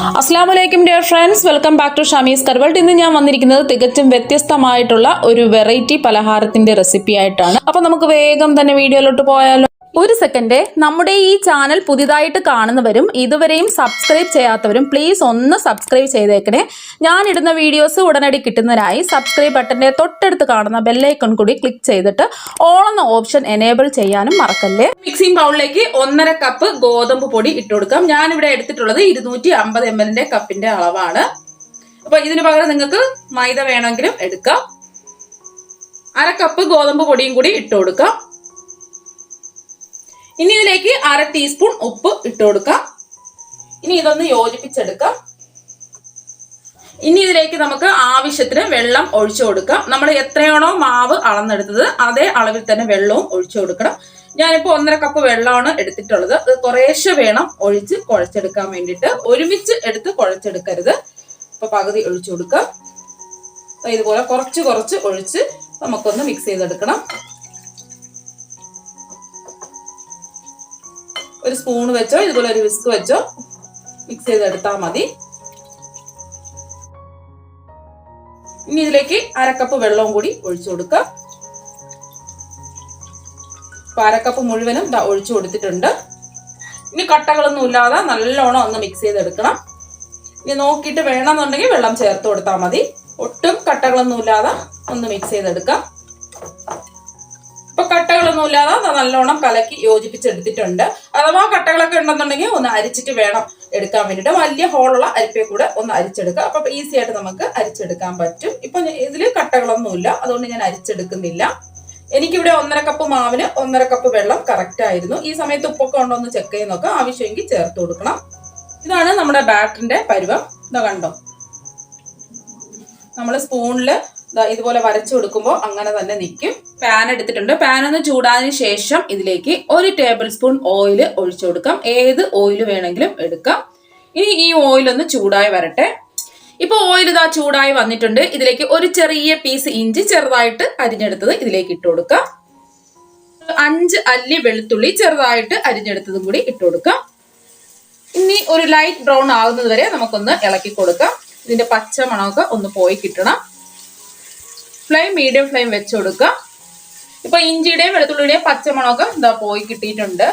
അസ്സലാമലൈക്കും dear friends, welcome back to ഷമീസ് കർവൾട്ട്. ഇന്ന് ഞാൻ വന്നിരിക്കുന്നത് തികച്ചും വ്യത്യസ്തമായിട്ടുള്ള ഒരു വെറൈറ്റി പലഹാരത്തിന്റെ റെസിപ്പി ആയിട്ടാണ്. അപ്പൊ നമുക്ക് വേഗം തന്നെ വീഡിയോയിലോട്ട് പോയാലോ. ഒരു സെക്കൻഡ്, നമ്മുടെ ഈ ചാനൽ പുതിയതായിട്ട് കാണുന്നവരും ഇതുവരെയും സബ്സ്ക്രൈബ് ചെയ്യാത്തവരും പ്ലീസ് ഒന്ന് സബ്സ്ക്രൈബ് ചെയ്തേക്കണേ. ഞാനിടുന്ന വീഡിയോസ് ഉടനടി കിട്ടുന്നതിനായി സബ്സ്ക്രൈബ് ബട്ടന്റെ തൊട്ടടുത്ത് കാണുന്ന ബെല്ലൈക്കൺ കൂടി ക്ലിക്ക് ചെയ്തിട്ട് ഓൾ എന്ന ഓപ്ഷൻ എനേബിൾ ചെയ്യാനും മറക്കല്ലേ. മിക്സിംഗ് ബൗളിലേക്ക് 1.5 കപ്പ് ഗോതമ്പ് പൊടി ഇട്ട് കൊടുക്കാം. ഞാനിവിടെ എടുത്തിട്ടുള്ളത് 250 ml കപ്പിന്റെ അളവാണ്. അപ്പൊ ഇതിന് പകരം നിങ്ങൾക്ക് മൈദ വേണമെങ്കിലും എടുക്കാം. 1/2 കപ്പ് ഗോതമ്പ് പൊടിയും കൂടി ഇട്ട് കൊടുക്കാം. ഇനി ഇതിലേക്ക് 1/2 ടീസ്പൂൺ ഉപ്പ് ഇട്ട് കൊടുക്കാം. ഇനി ഇതൊന്ന് യോജിപ്പിച്ചെടുക്കാം. ഇനി ഇതിലേക്ക് നമുക്ക് ആവശ്യത്തിന് വെള്ളം ഒഴിച്ചു കൊടുക്കാം. നമ്മൾ എത്രയാണോ മാവ് അളന്നെടുത്തത് അതേ അളവിൽ തന്നെ വെള്ളവും ഒഴിച്ചു കൊടുക്കണം. ഞാനിപ്പോ 1.5 കപ്പ് വെള്ളമാണ് എടുത്തിട്ടുള്ളത്. അത് കുറേശ്ശെ വേണം ഒഴിച്ച് കുഴച്ചെടുക്കാൻ വേണ്ടിയിട്ട്. ഒരുമിച്ച് എടുത്ത് കുഴച്ചെടുക്കരുത്. ഇപ്പൊ പകുതി ഒഴിച്ചു കൊടുക്കാം. ഇതുപോലെ കുറച്ച് കുറച്ച് ഒഴിച്ച് നമുക്കൊന്ന് മിക്സ് ചെയ്തെടുക്കണം. ഒരു സ്പൂൺ വെച്ചോ ഇതുപോലെ ഒരു വിസ്ക് വെച്ചോ മിക്സ് ചെയ്തെടുത്താൽ മതി. ഇനി ഇതിലേക്ക് 1/2 കപ്പ് വെള്ളവും കൂടി ഒഴിച്ചു കൊടുക്കാം. 1/2 കപ്പ് മുഴുവനും ഒഴിച്ചു കൊടുത്തിട്ടുണ്ട്. ഇനി കട്ടകളൊന്നും ഇല്ലാതെ നല്ലോണം ഒന്ന് മിക്സ് ചെയ്തെടുക്കണം. ഇനി നോക്കിയിട്ട് വേണമെന്നുണ്ടെങ്കിൽ വെള്ളം ചേർത്ത് കൊടുത്താൽ മതി. ഒട്ടും കട്ടകളൊന്നും ഇല്ലാതെ ഒന്ന് മിക്സ് ചെയ്തെടുക്കാം. ഇപ്പൊ കട്ടകളൊന്നും ഇല്ലാതെ നല്ലോണം കലക്കി യോജിപ്പിച്ചെടുത്തിട്ടുണ്ട്. അഥവാ കട്ടകളൊക്കെ ഉണ്ടെന്നുണ്ടെങ്കിൽ ഒന്ന് അരിച്ചിട്ട് വേണം എടുക്കാൻ വേണ്ടിയിട്ട്. വലിയ ഹോളുള്ള അരിപ്പയെ കൂടെ ഒന്ന് അരിച്ചെടുക്കുക. അപ്പൊ ഈസി ആയിട്ട് നമുക്ക് അരിച്ചെടുക്കാൻ പറ്റും. ഇപ്പൊ ഇതില് കട്ടകളൊന്നുമില്ല, അതുകൊണ്ട് ഞാൻ അരിച്ചെടുക്കുന്നില്ല. എനിക്കിവിടെ 1.5 കപ്പ് മാവിന് 1.5 കപ്പ് വെള്ളം കറക്റ്റ് ആയിരുന്നു. ഈ സമയത്ത് ഉപ്പൊക്കെ ഉണ്ടോ എന്ന് ചെക്ക് ചെയ്ത് നോക്കാം. ആവശ്യമെങ്കിൽ ചേർത്ത് കൊടുക്കണം. ഇതാണ് നമ്മുടെ ബാറ്ററിന്റെ പരുവം. ഇതാ കണ്ടോ, നമ്മള് സ്പൂണില് ഇതുപോലെ വരച്ചു കൊടുക്കുമ്പോൾ അങ്ങനെ തന്നെ നിൽക്കും. പാൻ എടുത്തിട്ടുണ്ട്. പാൻ ഒന്ന് ചൂടാതിന് ശേഷം ഇതിലേക്ക് 1 ടേബിൾ സ്പൂൺ ഓയിൽ ഒഴിച്ചു കൊടുക്കാം. ഏത് ഓയിൽ വേണമെങ്കിലും എടുക്കാം. ഇനി ഈ ഓയിൽ ഒന്ന് ചൂടായി വരട്ടെ. ഇപ്പൊ ഓയിൽ ഇതാ ചൂടായി വന്നിട്ടുണ്ട്. ഇതിലേക്ക് ഒരു ചെറിയ പീസ് ഇഞ്ചി ചെറുതായിട്ട് അരിഞ്ഞെടുത്തത് ഇതിലേക്ക് ഇട്ട് കൊടുക്കാം. 5 അല്ലി വെളുത്തുള്ളി ചെറുതായിട്ട് അരിഞ്ഞെടുത്തതും കൂടി ഇട്ട് കൊടുക്കാം. ഇനി ഒരു ലൈറ്റ് ബ്രൗൺ ആകുന്നത് വരെ നമുക്കൊന്ന് ഇളക്കി കൊടുക്കാം. ഇതിന്റെ പച്ച മണമൊക്കെ ഒന്ന് പോയി കിട്ടണം. ഫ്ലെയിം മീഡിയം ഫ്ലെയിം വെച്ച് കൊടുക്കുക. ഇപ്പൊ ഇഞ്ചിയുടെയും വെളുത്തുള്ളിയുടെയും പച്ചമണമൊക്കെ ഇതാ പോയി കിട്ടിയിട്ടുണ്ട്.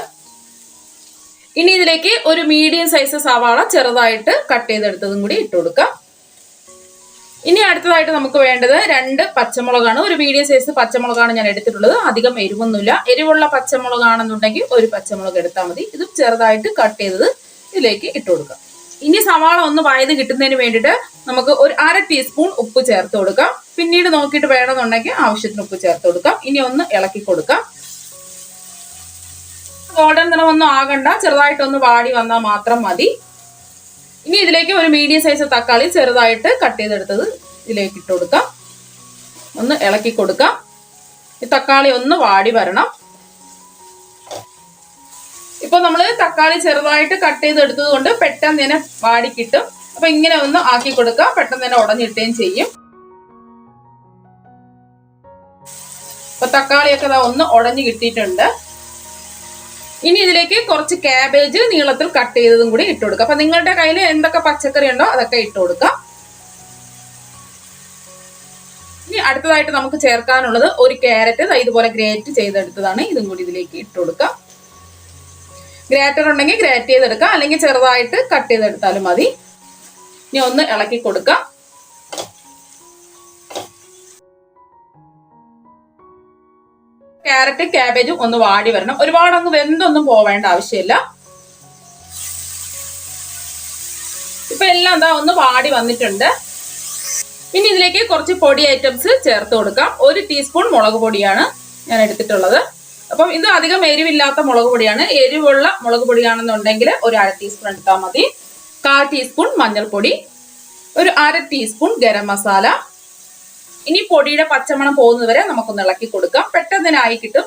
ഇനി ഇതിലേക്ക് ഒരു മീഡിയം സൈസ് സവാള ചെറുതായിട്ട് കട്ട് ചെയ്തെടുത്തതും കൂടി ഇട്ട് കൊടുക്കാം. ഇനി അടുത്തതായിട്ട് നമുക്ക് വേണ്ടത് 2 പച്ചമുളകാണ്. ഒരു മീഡിയം സൈസ് പച്ചമുളകാണ് ഞാൻ എടുത്തിട്ടുള്ളത്. അധികം എരിവൊന്നുമില്ല. എരിവുള്ള പച്ചമുളകാണെന്നുണ്ടെങ്കിൽ ഒരു പച്ചമുളക് എടുത്താൽ മതി. ഇത് ചെറുതായിട്ട് കട്ട് ചെയ്തത് ഇതിലേക്ക് ഇട്ട് കൊടുക്കാം. ഇനി സവാള ഒന്ന് വഴത് കിട്ടുന്നതിന് വേണ്ടിയിട്ട് നമുക്ക് ഒരു 1/2 ടീസ്പൂൺ ഉപ്പ് ചേർത്ത് കൊടുക്കാം. പിന്നീട് നോക്കിയിട്ട് വേണമെന്നുണ്ടെങ്കിൽ ആവശ്യത്തിന് ഉപ്പ് ചേർത്ത് കൊടുക്കാം. ഇനി ഒന്ന് ഇളക്കി കൊടുക്കാം. ഗോൾഡൻ നിറമൊന്നും ആകണ്ട, ചെറുതായിട്ടൊന്ന് വാടി വന്നാൽ മാത്രം മതി. ഇനി ഇതിലേക്ക് ഒരു മീഡിയം സൈസ് തക്കാളി ചെറുതായിട്ട് കട്ട് ചെയ്തെടുത്തത് ഇതിലേക്ക് ഇട്ട് കൊടുക്കാം. ഒന്ന് ഇളക്കി കൊടുക്കാം. ഈ തക്കാളി ഒന്ന് വാടി വരണം. ഇപ്പൊ നമ്മള് തക്കാളി ചെറുതായിട്ട് കട്ട് ചെയ്തെടുത്തത് കൊണ്ട് പെട്ടെന്ന് തന്നെ വാടി കിട്ടും. അപ്പൊ ഇങ്ങനെ ഒന്ന് ആക്കി കൊടുക്കാം. പെട്ടെന്ന് തന്നെ ഉടഞ്ഞിട്ടുകയും ചെയ്യും. അപ്പൊ തക്കാളിയൊക്കെ ഒന്ന് ഉടഞ്ഞു കിട്ടിയിട്ടുണ്ട്. ഇനി ഇതിലേക്ക് കുറച്ച് കാബേജ് നീളത്തിൽ കട്ട് ചെയ്തതും കൂടി ഇട്ട് കൊടുക്കാം. അപ്പൊ നിങ്ങളുടെ കയ്യിൽ എന്തൊക്കെ പച്ചക്കറി ഉണ്ടോ അതൊക്കെ ഇട്ട് കൊടുക്കാം. ഇനി അടുത്തതായിട്ട് നമുക്ക് ചേർക്കാനുള്ളത് ഒരു ക്യാരറ്റ് ഇതുപോലെ ഗ്രേറ്റ് ചെയ്തെടുത്തതാണ്. ഇതും കൂടി ഇതിലേക്ക് ഇട്ട് കൊടുക്കാം. ഗ്രേറ്റർ ഉണ്ടെങ്കിൽ ഗ്രേറ്റ് ചെയ്തെടുക്കാം, അല്ലെങ്കിൽ ചെറുതായിട്ട് കട്ട് ചെയ്തെടുത്താലും മതി. ഇനി ഒന്ന് ഇളക്കി കൊടുക്കാം. ക്യാരറ്റ് ക്യാബേജും ഒന്ന് വാടി വരണം. ഒരുപാട് അങ്ങ് വെന്തൊന്നും പോവേണ്ട ആവശ്യമില്ല. ഇപ്പൊ എല്ലാം എന്താ ഒന്ന് വാടി വന്നിട്ടുണ്ട്. ഇനി ഇതിലേക്ക് കുറച്ച് പൊടി ഐറ്റംസ് ചേർത്ത് കൊടുക്കാം. 1 ടീസ്പൂൺ മുളക് പൊടിയാണ് ഞാൻ എടുത്തിട്ടുള്ളത്. അപ്പം ഇത് അധികം എരിവില്ലാത്ത മുളക് പൊടിയാണ്. എരിവുള്ള മുളക് പൊടിയാണെന്നുണ്ടെങ്കിൽ ഒരു 1/2 ടീസ്പൂൺ എടുത്താൽ മതി. 1/4 ടീസ്പൂൺ മഞ്ഞൾപ്പൊടി, ഒരു 1/2 ടീസ്പൂൺ ഗരം മസാല. ഇനി പൊടിയുടെ പച്ചമണം പോകുന്നത് വരെ നമുക്കൊന്ന് ഇളക്കി കൊടുക്കാം. പെട്ടെന്ന് തന്നെ ആയി കിട്ടും.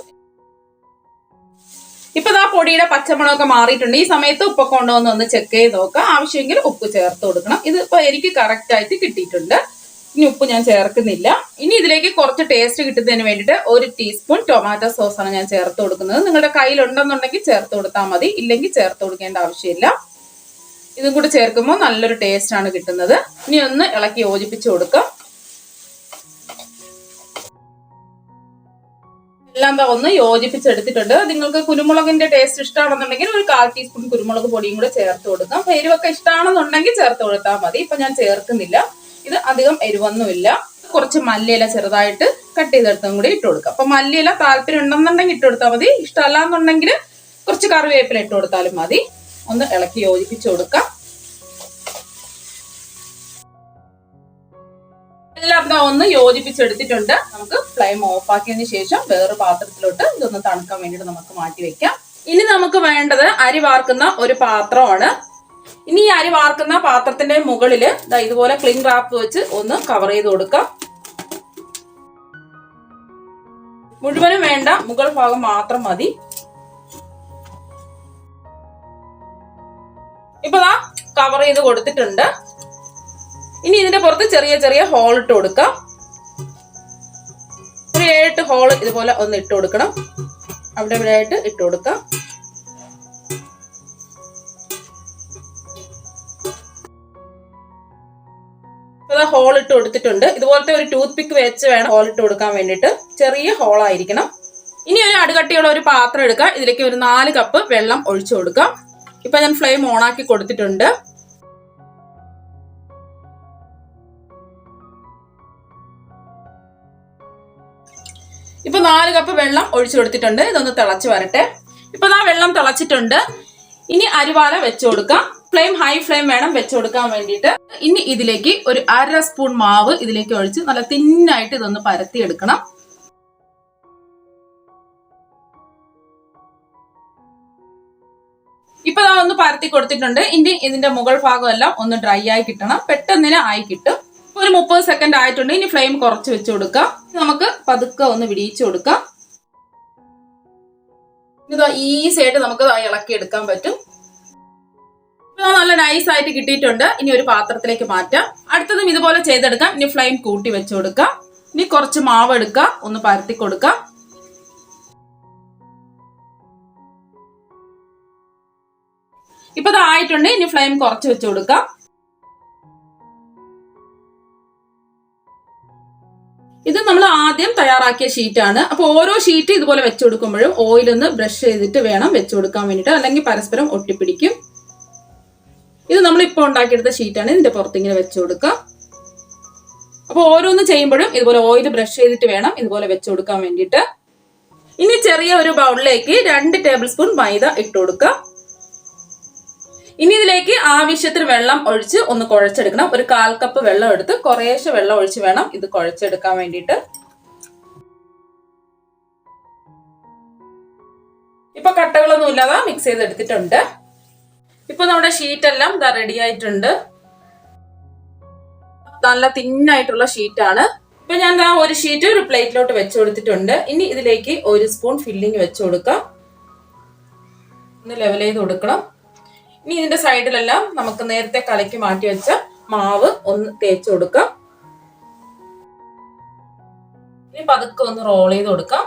ഇപ്പൊ ആ പൊടിയുടെ പച്ചമണമൊക്കെ മാറിയിട്ടുണ്ട്. ഈ സമയത്ത് ഉപ്പൊക്കെ ഉണ്ടോ എന്ന് ഒന്ന് ചെക്ക് ചെയ്ത് നോക്കാം. ആവശ്യമെങ്കിൽ ഉപ്പ് ചേർത്ത് കൊടുക്കണം. ഇത് ഇപ്പൊ എനിക്ക് കറക്റ്റ് ആയിട്ട് കിട്ടിയിട്ടുണ്ട്. ഇനി ഉപ്പ് ഞാൻ ചേർക്കുന്നില്ല. ഇനി ഇതിലേക്ക് കുറച്ച് ടേസ്റ്റ് കിട്ടുന്നതിന് വേണ്ടിയിട്ട് 1 ടീസ്പൂൺ ടൊമാറ്റോ സോസാണ് ഞാൻ ചേർത്ത് കൊടുക്കുന്നത്. നിങ്ങളുടെ കയ്യിലുണ്ടെന്നുണ്ടെങ്കിൽ ചേർത്ത് കൊടുത്താൽ മതി, ഇല്ലെങ്കിൽ ചേർത്ത് കൊടുക്കേണ്ട ആവശ്യമില്ല. ഇതും കൂടി ചേർക്കുമ്പോൾ നല്ലൊരു ടേസ്റ്റ് ആണ് കിട്ടുന്നത്. ഇനി ഒന്ന് ഇളക്കി യോജിപ്പിച്ചു കൊടുക്കാം. എല്ലാം ഒന്ന് യോജിപ്പിച്ചെടുത്തിട്ടുണ്ട്. നിങ്ങൾക്ക് കുരുമുളകിന്റെ ടേസ്റ്റ് ഇഷ്ടമാണെന്നുണ്ടെങ്കിൽ ഒരു 1/4 ടീസ്പൂൺ കുരുമുളക് പൊടിയും കൂടെ ചേർത്ത് കൊടുക്കാം. എരിവൊക്കെ ഇഷ്ടമാണെന്നുണ്ടെങ്കിൽ ചേർത്ത് കൊടുത്താൽ മതി. ഇപ്പൊ ഞാൻ ചേർക്കുന്നില്ല. ഇത് അധികം എരിവൊന്നുമില്ല. കുറച്ച് മല്ലിയില ചെറുതായിട്ട് കട്ട് ചെയ്തെടുത്തും കൂടി ഇട്ട് കൊടുക്കാം. അപ്പൊ മല്ലിയില താല്പര്യം ഉണ്ടെന്നുണ്ടെങ്കിൽ ഇട്ട് കൊടുത്താൽ മതി. ഇഷ്ടമല്ല എന്നുണ്ടെങ്കിൽ കുറച്ച് കറിവേപ്പില ഇട്ട് കൊടുത്താലും മതി. ഒന്ന് ഇളക്കി യോജിപ്പിച്ചു കൊടുക്കാം. എല്ലാം ഒന്ന് യോജിപ്പിച്ചെടുത്തിട്ടുണ്ട്. നമുക്ക് ഫ്ലെയിം ഓഫ് ആക്കിയതിന് ശേഷം വേറെ പാത്രത്തിലോട്ട് ഇതൊന്ന് തണുക്കാൻ വേണ്ടിയിട്ട് നമുക്ക് മാറ്റി വെക്കാം. ഇനി നമുക്ക് വേണ്ടത് അരി വാർക്കുന്ന ഒരു പാത്രമാണ്. ഇനി ഈ അരി വാർക്കുന്ന പാത്രത്തിന്റെ മുകളില് ഇതുപോലെ ക്ലിംഗ് റാപ്പ് വെച്ച് ഒന്ന് കവർ ചെയ്ത് കൊടുക്കാം. മുഴുവനും വേണ്ട, മുകൾ ഭാഗം മാത്രം മതി. ഇപ്പൊ കവർ ചെയ്ത് കൊടുത്തിട്ടുണ്ട്. ഇനി ഇതിന്റെ പുറത്ത് ചെറിയ ചെറിയ ഹോൾ ഇട്ട് കൊടുക്കാം. ഒരു 7 ഹോൾ ഇതുപോലെ ഒന്ന് ഇട്ട് കൊടുക്കണം. അവിടെ ഇവിടെ ആയിട്ട് ഇട്ട് കൊടുക്കാം. ഹോൾ ഇട്ട് കൊടുത്തിട്ടുണ്ട്. ഇതുപോലത്തെ ഒരു ടൂത്ത് പിക്ക് വെച്ച് വേണം ഹോൾ ഇട്ട് കൊടുക്കാൻ വേണ്ടിയിട്ട്. ചെറിയ ഹോൾ ആയിരിക്കണം. ഇനി ഒരു അടുകട്ടിയുള്ള ഒരു പാത്രം എടുക്കാം. ഇതിലേക്ക് ഒരു 4 കപ്പ് വെള്ളം ഒഴിച്ചു കൊടുക്കാം. ഇപ്പൊ ഞാൻ ഫ്ലെയിം ഓൺ ആക്കി കൊടുത്തിട്ടുണ്ട്. ഇപ്പൊ 4 കപ്പ് വെള്ളം ഒഴിച്ചു കൊടുത്തിട്ടുണ്ട്. ഇതൊന്ന് തിളച്ച് വരട്ടെ. ഇപ്പൊ വെള്ളം തിളച്ചിട്ടുണ്ട്. ഇനി അരിവാല വെച്ചു കൊടുക്കാം. ഫ്ലെയിം ഹൈ ഫ്ലെയിം വേണം വെച്ചു കൊടുക്കാൻ വേണ്ടിയിട്ട്. ഇനി ഇതിലേക്ക് ഒരു 1/2 സ്പൂൺ മാവ് ഇതിലേക്ക് ഒഴിച്ച് നല്ല തിന്നായിട്ട് ഇതൊന്ന് പരത്തി എടുക്കണം. ഇപ്പൊ ഒന്ന് പരത്തി കൊടുത്തിട്ടുണ്ട്. ഇനി ഇതിന്റെ മുകൾ ഭാഗം എല്ലാം ഒന്ന് ഡ്രൈ ആയി കിട്ടണം. പെട്ടെന്ന് ആയി കിട്ടും. ഒരു 30 സെക്കൻഡ് ആയിട്ടുണ്ട്. ഇനി ഫ്ലെയിം കുറച്ച് വെച്ച് കൊടുക്കാം. നമുക്ക് പതുക്കെ ഒന്ന് വിടിയിച്ചു കൊടുക്കാം. ഇത് ഈസി ആയിട്ട് നമുക്ക് ഇളക്കി എടുക്കാൻ പറ്റും. നല്ല നൈസ് ആയിട്ട് കിട്ടിയിട്ടുണ്ട്. ഇനി ഒരു പാത്രത്തിലേക്ക് മാറ്റാം. അടുത്തതും ഇതുപോലെ ചെയ്തെടുക്കാം. ഇനി ഫ്ലെയിം കൂട്ടി വെച്ചു കൊടുക്കാം. ഇനി കുറച്ച് മാവ് എടുക്കാം, ഒന്ന് പരത്തി കൊടുക്കാം. ഇപ്പൊ ആയിട്ടുണ്ട്. ഇനി ഫ്ലെയിം കുറച്ച് വെച്ചു കൊടുക്കാം. ഇത് നമ്മൾ ആദ്യം തയ്യാറാക്കിയ ഷീറ്റാണ്. അപ്പൊ ഓരോ ഷീറ്റ് ഇതുപോലെ വെച്ചു കൊടുക്കുമ്പോഴും ഓയിൽ ഒന്ന് ബ്രഷ് ചെയ്തിട്ട് വേണം വെച്ചു കൊടുക്കാൻ വേണ്ടിയിട്ട്, അല്ലെങ്കിൽ പരസ്പരം ഒട്ടിപ്പിടിക്കും. ഇത് നമ്മൾ ഇപ്പൊ ഉണ്ടാക്കിയെടുത്ത ഷീറ്റാണ്. ഇതിന്റെ പുറത്ത് ഇങ്ങനെ വെച്ചു കൊടുക്കാം. അപ്പൊ ഓരോന്ന് ചെയ്യുമ്പോഴും ഇതുപോലെ ഓയിൽ ബ്രഷ് ചെയ്തിട്ട് വേണം ഇതുപോലെ വെച്ചു കൊടുക്കാൻ വേണ്ടിയിട്ട്. ഇനി ചെറിയ ഒരു ബൗളിലേക്ക് 2 ടേബിൾ സ്പൂൺ മൈദ ഇട്ട് കൊടുക്കാം. ഇനി ഇതിലേക്ക് ആവശ്യത്തിന് വെള്ളം ഒഴിച്ച് ഒന്ന് കുഴച്ചെടുക്കണം. ഒരു 1/4 കപ്പ് വെള്ളം എടുത്ത് കുറേശ്ശെ വെള്ളം ഒഴിച്ച് വേണം ഇത് കുഴച്ചെടുക്കാൻ വേണ്ടിയിട്ട്. ഇപ്പൊ കട്ടകളൊന്നും ഇല്ലാതെ മിക്സ് ചെയ്തെടുത്തിട്ടുണ്ട്. ഇപ്പൊ നമ്മുടെ ഷീറ്റ് എല്ലാം റെഡി ആയിട്ടുണ്ട്. നല്ല തിന്നായിട്ടുള്ള ഷീറ്റാണ്. ഇപ്പൊ ഞാൻ ഒരു ഷീറ്റ് ഒരു പ്ലേറ്റിലോട്ട് വെച്ചു കൊടുത്തിട്ടുണ്ട്. ഇനി ഇതിലേക്ക് 1 സ്പൂൺ ഫില്ലിങ് വെച്ചു കൊടുക്കാം. ഒന്ന് ലെവൽ ചെയ്ത് കൊടുക്കണം. ഇനി ഇതിന്റെ സൈഡിലെല്ലാം നമുക്ക് നേരത്തെ കലക്കി മാറ്റി വെച്ച മാവ് ഒന്ന് തേച്ച് കൊടുക്കാം. ഇനി പതുക്കെ ഒന്ന് റോൾ ചെയ്ത് കൊടുക്കാം.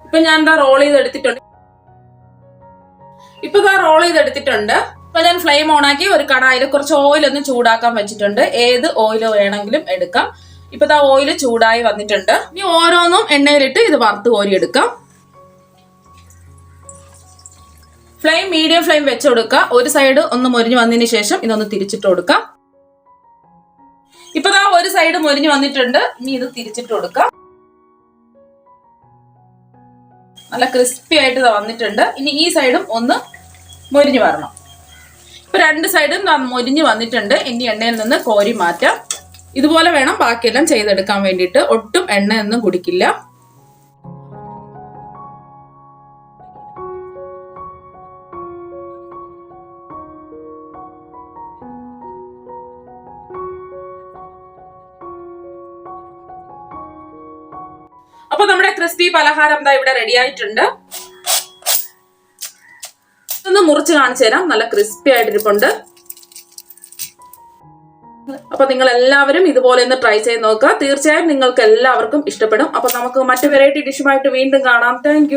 ഇപ്പൊ ഞാൻ റോൾ ചെയ്തെടുത്തിട്ടുണ്ട്. ഇപ്പൊ ഞാൻ ഫ്ലെയിം ഓൺ ആക്കി ഒരു കടായിൽ കുറച്ച് ഓയിൽ ഒന്ന് ചൂടാക്കാൻ വെച്ചിട്ടുണ്ട്. ഏത് ഓയിൽ വേണമെങ്കിലും എടുക്കാം. ഇപ്പൊ ഓയിൽ ചൂടായി വന്നിട്ടുണ്ട്. ഇനി ഓരോന്നും എണ്ണയിലിട്ട് ഇത് വറുത്ത് കോരിയെടുക്കാം. ഫ്ലെയിം മീഡിയം ഫ്ലെയിം വെച്ച് കൊടുക്കുക. ഒരു സൈഡ് ഒന്ന് മൊരിഞ്ഞു വന്നതിന് ശേഷം ഇതൊന്ന് തിരിച്ചിട്ട് കൊടുക്കാം. ഇപ്പൊ ഒരു സൈഡ് മൊരിഞ്ഞു വന്നിട്ടുണ്ട്. ഇനി ഇത് തിരിച്ചിട്ട് കൊടുക്കാം. നല്ല ക്രിസ്പി ആയിട്ട് വന്നിട്ടുണ്ട്. ഇനി ഈ സൈഡും ഒന്ന് മൊരിഞ്ഞു വരണം. ഇപ്പൊ 2 സൈഡും മൊരിഞ്ഞു വന്നിട്ടുണ്ട്. ഇനി എണ്ണയിൽ നിന്ന് കോരി മാറ്റാം. ഇതുപോലെ വേണം ബാക്കിയെല്ലാം ചെയ്തെടുക്കാൻ വേണ്ടിയിട്ട്. ഒട്ടും എണ്ണയൊന്നും കുടിക്കില്ല. അപ്പൊ നമ്മുടെ ക്രിസ്പി പലഹാരം ഇവിടെ റെഡി ആയിട്ടുണ്ട്. ഒന്ന് മുറിച്ച് കാണിച്ചു തരാം. നല്ല ക്രിസ്പി ആയിട്ടിരിപ്പുണ്ട്. അപ്പൊ നിങ്ങൾ എല്ലാവരും ഇതുപോലെ ഒന്ന് ട്രൈ ചെയ്ത് നോക്കുക. തീർച്ചയായും നിങ്ങൾക്ക് എല്ലാവർക്കും ഇഷ്ടപ്പെടും. അപ്പൊ നമുക്ക് മറ്റു വെറൈറ്റി ഡിഷുമായിട്ട് വീണ്ടും കാണാം. താങ്ക്